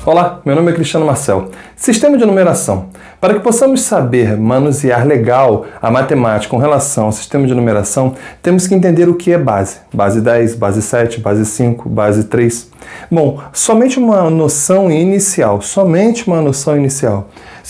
Olá, meu nome é Cristiano Marcel. Sistema de numeração. Para que possamos saber manusear legal a matemática com relação ao sistema de numeração, temos que entender o que é base. Base 10, base 7, base 5, base 3. Bom, somente uma noção inicial, Se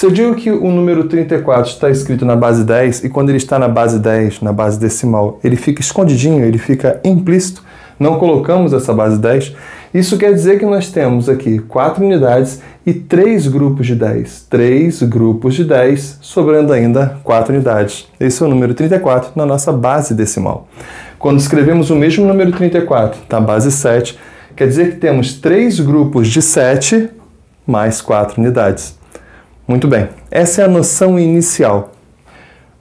eu digo que o número 34 está escrito na base 10 e quando ele está na base 10, na base decimal, ele fica escondidinho, ele fica implícito, não colocamos essa base 10, isso quer dizer que nós temos aqui 4 unidades e 3 grupos de 10. 3 grupos de 10, sobrando ainda 4 unidades. Esse é o número 34 na nossa base decimal. Quando escrevemos o mesmo número 34 na base 7, quer dizer que temos 3 grupos de 7 mais 4 unidades. Muito bem, essa é a noção inicial.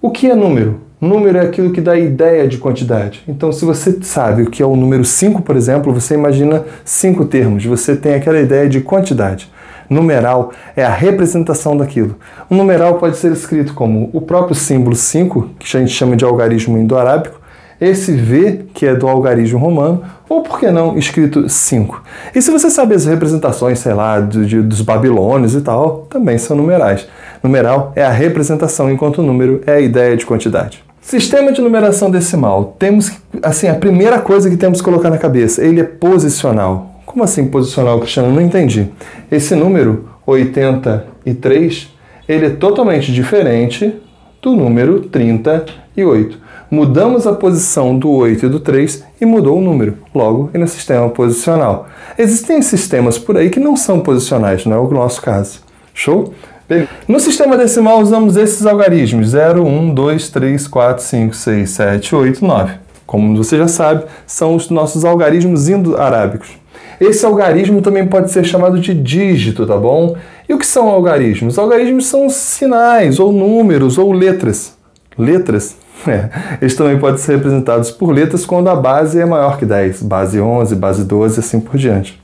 O que é número? Número é aquilo que dá ideia de quantidade. Então, se você sabe o que é o número 5, por exemplo, você imagina 5 termos, você tem aquela ideia de quantidade. Numeral é a representação daquilo. O numeral pode ser escrito como o próprio símbolo 5, que a gente chama de algarismo indo-arábico, esse V, que é do algarismo romano, ou, por que não, escrito 5. E se você sabe as representações, sei lá, dos babilônios e tal, também são numerais. Numeral é a representação, enquanto o número é a ideia de quantidade. Sistema de numeração decimal. Temos, assim, a primeira coisa que temos que colocar na cabeça, ele é posicional. Como assim posicional, Cristiano? Não entendi. Esse número, 83, ele é totalmente diferente do número 38. Mudamos a posição do 8 e do 3 e mudou o número. Logo, ele é um sistema posicional. Existem sistemas por aí que não são posicionais, não é o nosso caso. Show? No sistema decimal usamos esses algarismos 0, 1, 2, 3, 4, 5, 6, 7, 8, 9. Como você já sabe, são os nossos algarismos indo-arábicos. Esse algarismo também pode ser chamado de dígito, tá bom? E o que são algarismos? Algarismos são sinais, ou números, ou letras. Letras? Eles também podem ser representados por letras quando a base é maior que 10. Base 11, base 12 e assim por diante.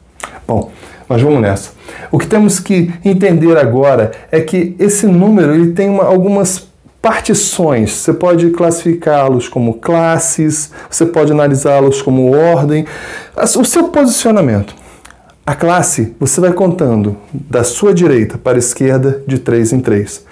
Bom, mas vamos nessa. O que temos que entender agora é que esse número ele tem algumas partições. Você pode classificá-los como classes, você pode analisá-los como ordem. O seu posicionamento. A classe, você vai contando da sua direita para a esquerda de 3 em 3.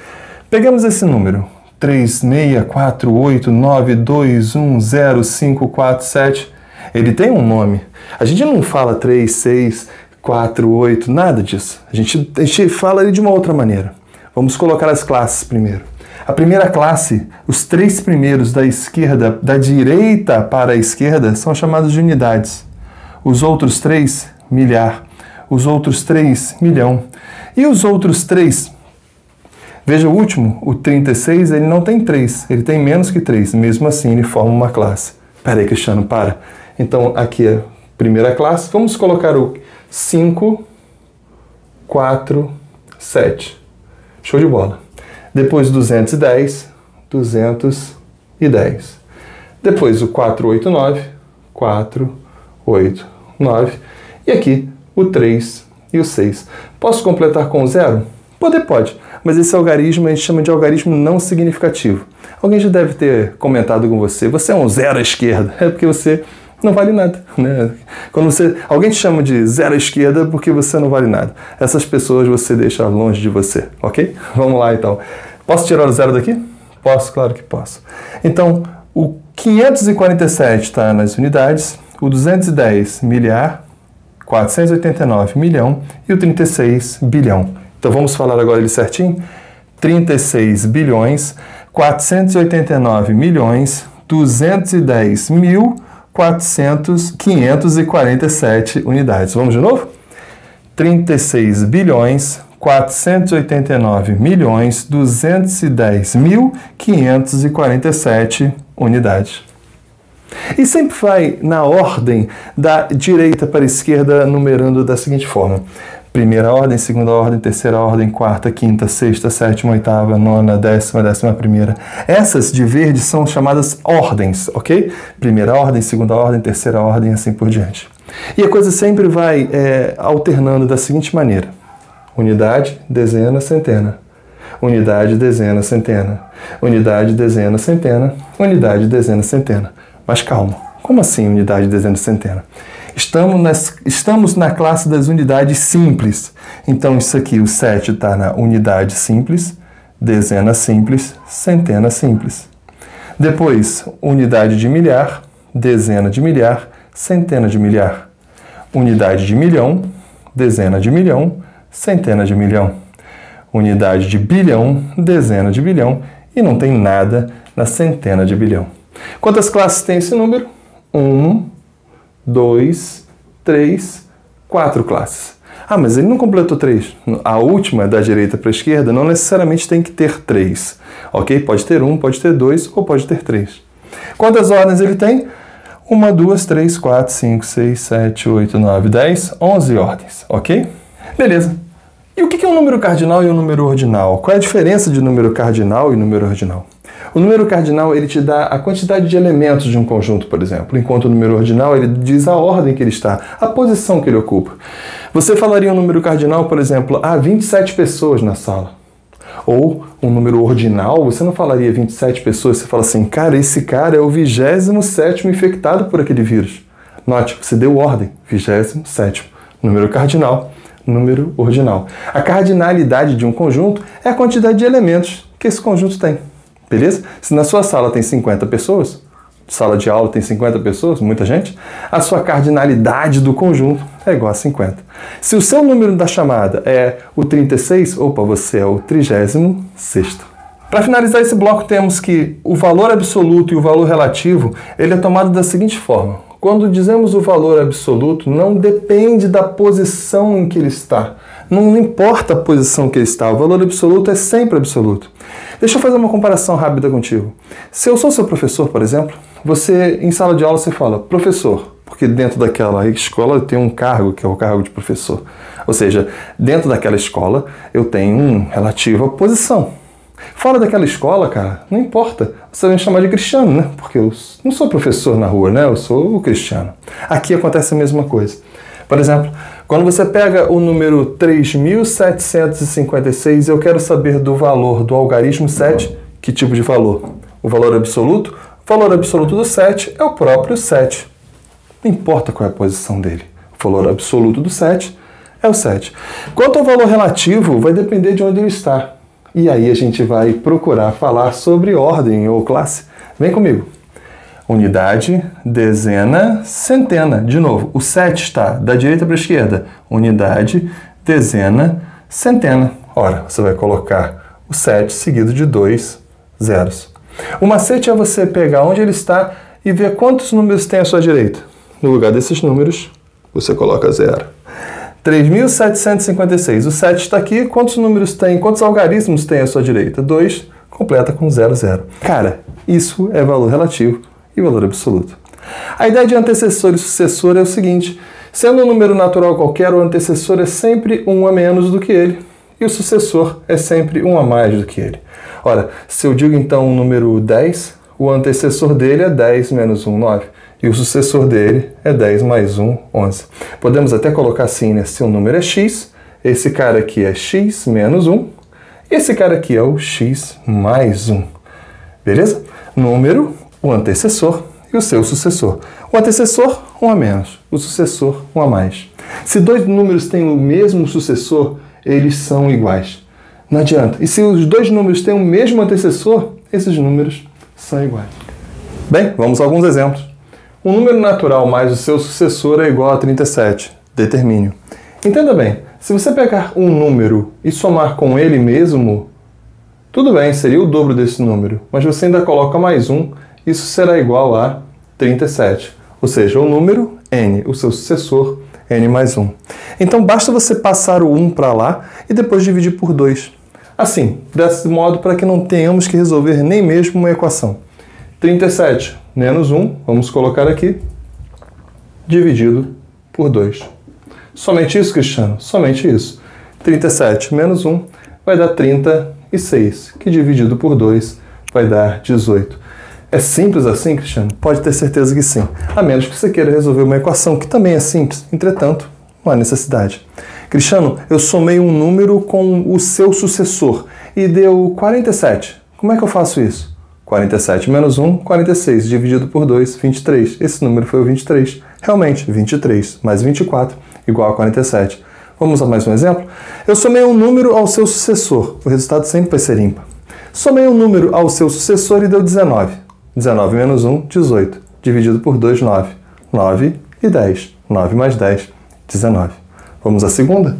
Pegamos esse número. 3, 6, 4, 8, 9, 2, 1, 0, 5, 4, 7. Ele tem um nome. A gente não fala 3, 6, 4, 8, nada disso. A gente fala ele de uma outra maneira. Vamos colocar as classes primeiro. A primeira classe, os 3 primeiros da esquerda, da direita para a esquerda, são chamados de unidades. Os outros 3, milhar. Os outros 3, milhão. E os outros 3, veja o último, o 36, ele não tem 3, ele tem menos que 3. Mesmo assim, ele forma uma classe. Espera aí, Cristiano, para. Então, aqui é a primeira classe. Vamos colocar o 5, 4, 7. Show de bola. Depois 210, 210. Depois o 489, 489. E aqui o 3 e o 6. Posso completar com o 0? Pode. Mas esse algarismo a gente chama de algarismo não significativo. Alguém já deve ter comentado com você, você é um 0 à esquerda. É porque você não vale nada, né? Quando alguém te chama de 0 à esquerda porque você não vale nada. Essas pessoas você deixa longe de você, ok? Vamos lá então. Posso tirar o 0 daqui? Posso, claro que posso. Então, o 547 está nas unidades, o 210 milhar, 489 milhão e o 36 bilhão. Então vamos falar agora ele certinho? 36 bilhões, 489 milhões, 210 mil, 547 unidades. Vamos de novo? 36 bilhões, 489 milhões, 210 mil, 547 unidades. E sempre vai na ordem da direita para a esquerda, numerando da seguinte forma. Primeira ordem, segunda ordem, terceira ordem, quarta, quinta, sexta, sétima, oitava, nona, décima, 11ª. Essas de verde são chamadas ordens, ok? Primeira ordem, segunda ordem, terceira ordem, assim por diante. E a coisa sempre vai alternando da seguinte maneira. Unidade, dezena, centena. Unidade, dezena, centena. Unidade, dezena, centena. Unidade, dezena, centena. Mas calma, como assim unidade, dezena, centena? Estamos na classe das unidades simples. Então, isso aqui, o 7 está na unidade simples, dezena simples, centena simples. Depois, unidade de milhar, dezena de milhar, centena de milhar. Unidade de milhão, dezena de milhão, centena de milhão. Unidade de bilhão, dezena de bilhão, e não tem nada na centena de bilhão. Quantas classes tem esse número? 1, 2, 3, 4 classes. Ah, mas ele não completou 3. A última, da direita para a esquerda, não necessariamente tem que ter 3. Ok? Pode ter 1, pode ter 2 ou pode ter 3. Quantas ordens ele tem? 1, 2, 3, 4, 5, 6, 7, 8, 9, 10, 11 ordens. Ok? Beleza. E o que é um número cardinal e um número ordinal? Qual é a diferença de número cardinal e número ordinal? O número cardinal ele te dá a quantidade de elementos de um conjunto, por exemplo, enquanto o número ordinal ele diz a ordem que ele está, a posição que ele ocupa. Você falaria um número cardinal, por exemplo, 27 pessoas na sala. Ou um número ordinal, você não falaria 27 pessoas, você fala assim, cara, esse cara é o 27º infectado por aquele vírus. Note, você deu ordem, 27º. Número cardinal, número ordinal. A cardinalidade de um conjunto é a quantidade de elementos que esse conjunto tem. Beleza? Se na sua sala tem 50 pessoas, sala de aula tem 50 pessoas, muita gente, a sua cardinalidade do conjunto é igual a 50. Se o seu número da chamada é o 36, opa, você é o 36º. Para finalizar esse bloco, temos que o valor absoluto e o valor relativo, ele é tomado da seguinte forma. Quando dizemos o valor absoluto, não depende da posição em que ele está. Não importa a posição que ele está, o valor absoluto é sempre absoluto. Deixa eu fazer uma comparação rápida contigo. Se eu sou seu professor, por exemplo, você, em sala de aula, você fala, professor, porque dentro daquela escola tem um cargo, que é o cargo de professor. Ou seja, dentro daquela escola eu tenho um relativo à posição. Fora daquela escola, cara, não importa. Você vai me chamar de Cristiano, né? Porque eu não sou professor na rua, né? Eu sou o Cristiano. Aqui acontece a mesma coisa. Por exemplo, quando você pega o número 3.756, eu quero saber do valor do algarismo 7, que tipo de valor? O valor absoluto? O valor absoluto do 7 é o próprio 7. Não importa qual é a posição dele. O valor absoluto do 7 é o 7. Quanto ao valor relativo, vai depender de onde ele está. E aí a gente vai procurar falar sobre ordem ou classe. Vem comigo. Unidade, dezena, centena. De novo, o 7 está da direita para a esquerda. Unidade, dezena, centena. Ora, você vai colocar o 7 seguido de 2 zeros. O macete é você pegar onde ele está e ver quantos números tem à sua direita. No lugar desses números, você coloca 0. 3.756. O 7 está aqui. Quantos números tem? Quantos algarismos tem à sua direita? 2. Completa com 0, 0. Cara, isso é valor relativo e valor absoluto. A ideia de antecessor e sucessor é o seguinte. Sendo um número natural qualquer, o antecessor é sempre um a menos do que ele. E o sucessor é sempre um a mais do que ele. Ora, se eu digo então o número 10, o antecessor dele é 10 menos 1, 9. E o sucessor dele é 10 mais 1, 11. Podemos até colocar assim, né? Se o número é x, esse cara aqui é x menos 1, e esse cara aqui é o x mais 1. Beleza? Número, o antecessor e o seu sucessor. O antecessor, 1 a menos. O sucessor, 1 a mais. Se dois números têm o mesmo sucessor, eles são iguais. Não adianta. E se os dois números têm o mesmo antecessor, esses números são iguais. Bem, vamos a alguns exemplos. Um número natural mais o seu sucessor é igual a 37. Determine-o. Entenda bem, se você pegar um número e somar com ele mesmo, tudo bem, seria o dobro desse número, mas você ainda coloca mais 1, isso será igual a 37. Ou seja, o número n, o seu sucessor, n mais 1. Então basta você passar o 1 para lá e depois dividir por 2. Assim, desse modo para que não tenhamos que resolver nem mesmo uma equação. 37 menos 1, vamos colocar aqui, dividido por 2. Somente isso, Cristiano? Somente isso. 37 menos 1 vai dar 36, que dividido por 2 vai dar 18. É simples assim, Cristiano? Pode ter certeza que sim. A menos que você queira resolver uma equação que também é simples, entretanto, não há necessidade. Cristiano, eu somei um número com o seu sucessor e deu 47. Como é que eu faço isso? 47 menos 1, 46, dividido por 2, 23. Esse número foi o 23. Realmente, 23 mais 24 igual a 47. Vamos a mais um exemplo? Eu somei um número ao seu sucessor. O resultado sempre vai ser ímpar. Somei um número ao seu sucessor e deu 19. 19 menos 1, 18. Dividido por 2, 9. 9 e 10. 9 mais 10, 19. Vamos à segunda?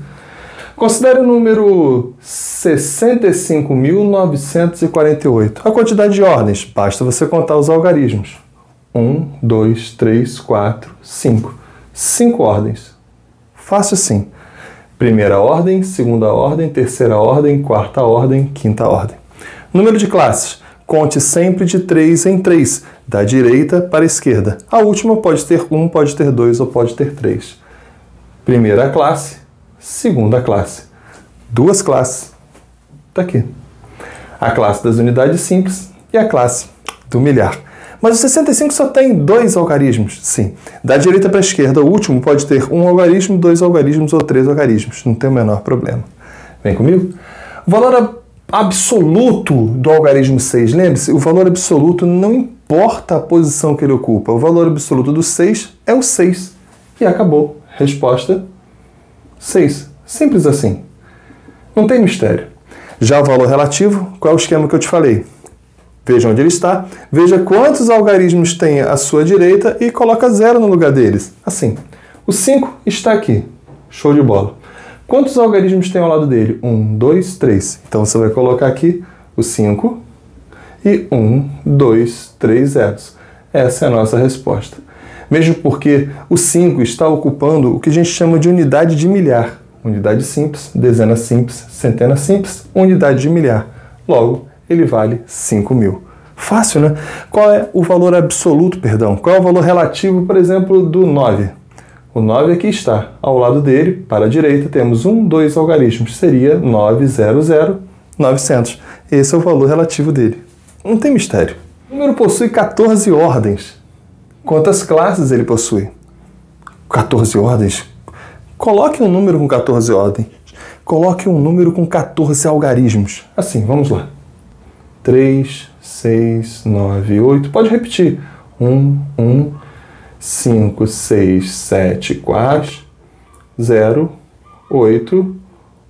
Considere o número 65.948. A quantidade de ordens. Basta você contar os algarismos. 1, 2, 3, 4, 5. 5 ordens. Fácil assim. Primeira ordem, segunda ordem, terceira ordem, quarta ordem, quinta ordem. Número de classes. Conte sempre de 3 em 3, da direita para a esquerda. A última pode ter 1, pode ter 2 ou pode ter 3. Primeira classe, segunda classe. 2 classes. Está aqui. A classe das unidades simples e a classe do milhar. Mas o 65 só tem 2 algarismos. Sim. Da direita para a esquerda, o último pode ter 1 algarismo, 2 algarismos ou 3 algarismos. Não tem o menor problema. Vem comigo? O valor absoluto do algarismo 6, lembre-se, o valor absoluto não importa a posição que ele ocupa. O valor absoluto do 6 é o 6. E acabou. Resposta 6. Simples assim. Não tem mistério. Já o valor relativo, qual é o esquema que eu te falei? Veja onde ele está, veja quantos algarismos tem à sua direita e coloca 0 no lugar deles. Assim. O 5 está aqui. Show de bola. Quantos algarismos tem ao lado dele? 1, 2, 3. Então você vai colocar aqui o 5 e 1, 2, 3 zeros. Essa é a nossa resposta. Mesmo porque o 5 está ocupando o que a gente chama de unidade de milhar. Unidade simples, dezena simples, centena simples, unidade de milhar. Logo, ele vale 5.000. Fácil, né? Qual é o valor absoluto, perdão? Qual é o valor relativo, por exemplo, do 9? O 9 aqui está. Ao lado dele, para a direita, temos 1, 2 algarismos. Seria 900, 900. Esse é o valor relativo dele. Não tem mistério. O número possui 14 ordens. Quantas classes ele possui? 14 ordens? Coloque um número com 14 ordens. Coloque um número com 14 algarismos. Assim, vamos lá. 3, 6, 9, 8. Pode repetir. 1, 1, 5, 6, 7, 4, 0, 8,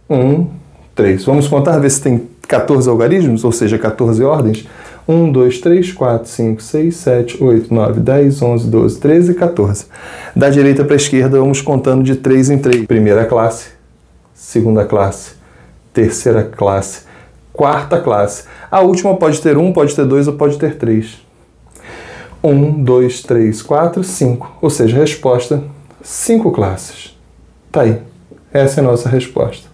1, 3. Vamos contar, ver se tem 14 algarismos, ou seja, 14 ordens. 1, 2, 3, 4, 5, 6, 7, 8, 9, 10, 11, 12, 13 e 14. Da direita para a esquerda, vamos contando de 3 em 3. Primeira classe, segunda classe, terceira classe, quarta classe. A última pode ter 1, pode ter 2 ou pode ter 3. 1, 2, 3, 4, 5. Ou seja, a resposta, 5 classes. Tá aí. Essa é a nossa resposta.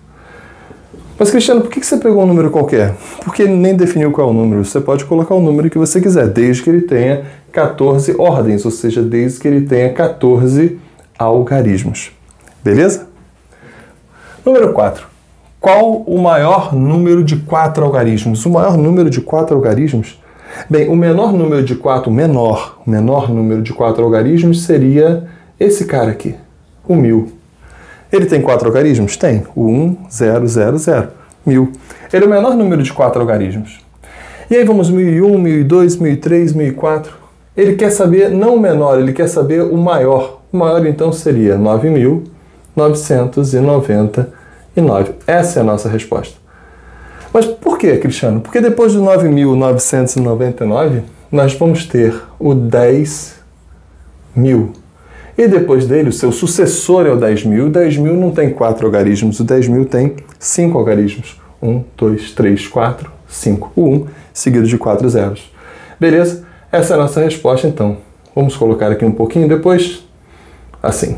Mas, Cristiano, por que você pegou um número qualquer? Porque ele nem definiu qual é o número. Você pode colocar o número que você quiser, desde que ele tenha 14 ordens, ou seja, desde que ele tenha 14 algarismos. Beleza? Número 4. Qual o maior número de 4 algarismos? O maior número de 4 algarismos? Bem, o menor número de 4, o menor número de 4 algarismos seria esse cara aqui, o 1000. Ele tem 4 algarismos? Tem. O 1, 0, 0, 0. 1000. Ele é o menor número de 4 algarismos. E aí vamos 1001, 1002, 1003, 1004. Ele quer saber, não o menor, ele quer saber o maior. O maior, então, seria 9.999. Essa é a nossa resposta. Mas por que, Cristiano? Porque depois do 9.999, nós vamos ter o 10.000. E depois dele, o seu sucessor é o 10.000. O 10.000 não tem 4 algarismos, o 10.000 tem 5 algarismos. 1, 2, 3, 4, 5. O 1 seguido de 4 zeros. Beleza? Essa é a nossa resposta, então. Vamos colocar aqui um pouquinho depois. Assim.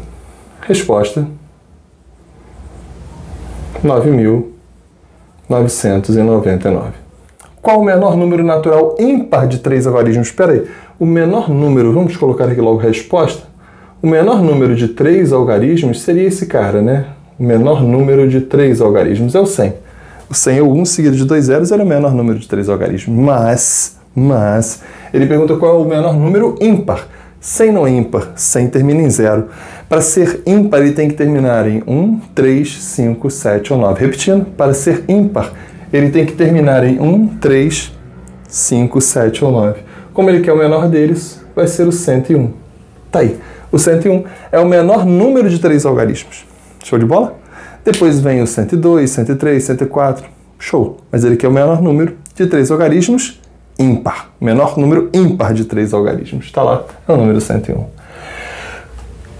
Resposta 9.999. Qual o menor número natural ímpar de 3 algarismos? Espera aí. O menor número, vamos colocar aqui logo a resposta. O menor número de 3 algarismos seria esse cara, né? O menor número de 3 algarismos é o 100. O 100 é o 1 seguido de 2 zeros, era o menor número de 3 algarismos. Mas, ele pergunta qual é o menor número ímpar. 100 não é ímpar, 100 termina em 0. Para ser ímpar, ele tem que terminar em 1, 3, 5, 7 ou 9. Repetindo, para ser ímpar, ele tem que terminar em 1, 3, 5, 7 ou 9. Como ele quer o menor deles, vai ser o 101. Tá aí. O O 101 é o menor número de 3 algarismos. Show de bola? Depois vem o 102, 103, 104. Show! Mas ele quer o menor número de 3 algarismos ímpar. O menor número ímpar de 3 algarismos. Está lá, é o número 101.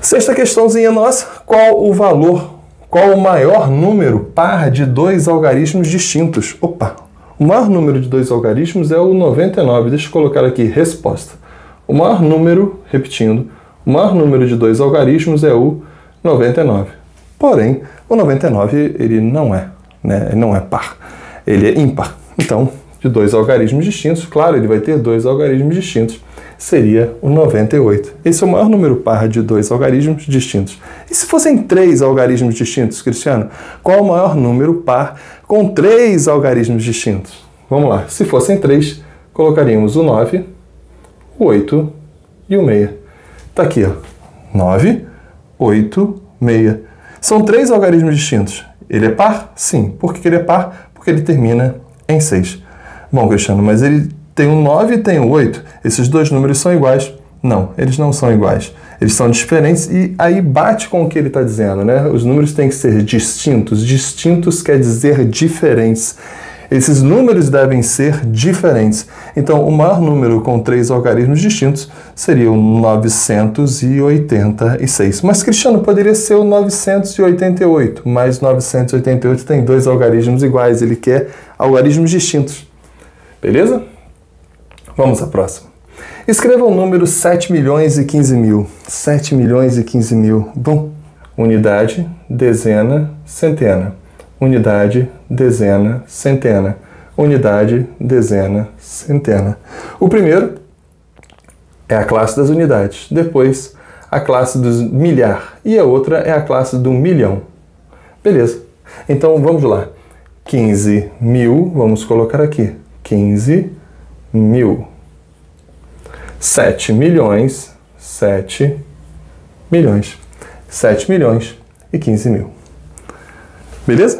Sexta questãozinha nossa. Qual o maior número par de 2 algarismos distintos? Opa! O maior número de 2 algarismos é o 99. Deixa eu colocar aqui, resposta. O maior número, repetindo, o maior número de 2 algarismos é o 99. Porém, o 99 ele não é, né? Ele não é par, ele é ímpar. Então, de 2 algarismos distintos, claro, ele vai ter 2 algarismos distintos, seria o 98. Esse é o maior número par de 2 algarismos distintos. E se fossem 3 algarismos distintos, Cristiano? Qual o maior número par com 3 algarismos distintos? Vamos lá, se fossem 3, colocaríamos o 9, o 8 e o 6. Tá aqui, ó. 9, 8, 6. São 3 algarismos distintos. Ele é par? Sim. Por que ele é par? Porque ele termina em 6. Bom, Cristiano, mas ele tem o 9 e tem o 8. Esses dois números são iguais? Não, eles não são iguais. Eles são diferentes e aí bate com o que ele está dizendo, né? Os números têm que ser distintos. Distintos quer dizer diferentes. Esses números devem ser diferentes. Então, o maior número com 3 algarismos distintos seria o 986. Mas, Cristiano, poderia ser o 988, mas 988 tem 2 algarismos iguais. Ele quer algarismos distintos. Beleza? Vamos à próxima. Escreva o número 7.015.000. 7.015.000. Bom, unidade, dezena, centena. Unidade, dezena, centena. Unidade, dezena, centena. O primeiro é a classe das unidades. Depois, a classe dos milhar. E a outra é a classe do milhão. Beleza. Então, vamos lá. 15.000, vamos colocar aqui. 15.000. 7 milhões, 7 milhões. 7 milhões e 15.000. Beleza?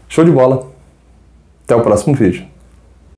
Show de bola. Até o próximo vídeo.